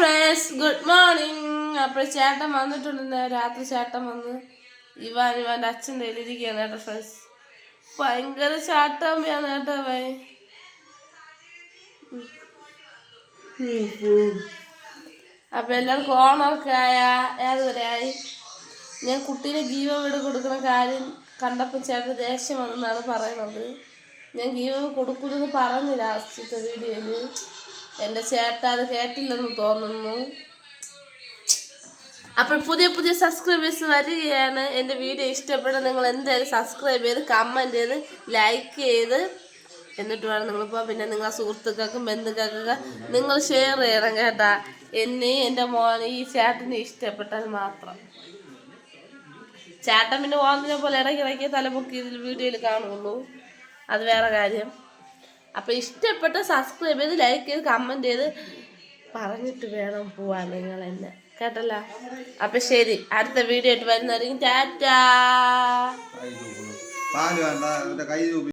Friends good morning. അപ്പോൾ ചേട്ടൻ വന്നിട്ടുണ്ട്. രാത്രി ചേട്ടൻ വന്ന് ഇവാൻ്റെ അച്ഛൻ്റെ ഇരിക്കുകയാണ് കേട്ടോ ഫ്രണ്ട്സ്. ഭയങ്കര ചാട്ടമ്മയാണ് കേട്ടോ ഭയ. അപ്പൊ എല്ലാവർക്കും ഓണമൊക്കെ ഏതുവരെ ആയി. ഞാൻ കുട്ടീനെ ഗീവ് വീട് കൊടുക്കുന്ന കാര്യം കണ്ടപ്പോൾ ചേട്ടൻ ദേഷ്യം വന്നെന്നാണ് പറയുന്നത്. ഞാൻ ഗീവ് കൊടുക്കുമെന്ന് പറഞ്ഞു ലാസ്റ്റത്തെ വീഡിയോയിൽ. എൻ്റെ ചേട്ടൻ അത് കേട്ടില്ലെന്ന് തോന്നുന്നു. അപ്പോൾ പുതിയ പുതിയ സബ്സ്ക്രൈബേഴ്സ് വരികയാണ്. എൻ്റെ വീഡിയോ ഇഷ്ടപ്പെട്ട നിങ്ങൾ എന്തായാലും സബ്സ്ക്രൈബ് ചെയ്ത് കമൻറ്റ് ചെയ്ത് ലൈക്ക് ചെയ്ത് എന്നിട്ട് വേണം നിങ്ങളിപ്പോൾ പിന്നെ നിങ്ങളെ സുഹൃത്തുക്കൾക്കും ബന്ധുക്കൾക്കൊക്കെ നിങ്ങൾ ഷെയർ ചെയ്യണം കേട്ടാ. എന്നെയും എൻ്റെ മോനെ ഈ ചേട്ടനെ ഇഷ്ടപ്പെട്ടാൽ മാത്രം. ചേട്ടൻ പിന്നെ ഓന്നിനെ പോലെ ഇടയ്ക്കിടയ്ക്ക് തലമുക്കി ഇതിൽ വീഡിയോയിൽ കാണുള്ളൂ, അത് വേറെ കാര്യം. അപ്പോൾ ഇഷ്ടപ്പെട്ട സബ്സ്ക്രൈബ് ചെയ്ത് ലൈക്ക് ചെയ്ത് കമൻറ്റ് ചെയ്ത് പറഞ്ഞിട്ട് വേണം പോവാൻ നിങ്ങൾ എന്നെ കേട്ടല്ലോ. അപ്പം ശരി, അടുത്ത വീഡിയോ ആയിട്ട് വരുന്നതായിരിക്കും. ടാറ്റാ.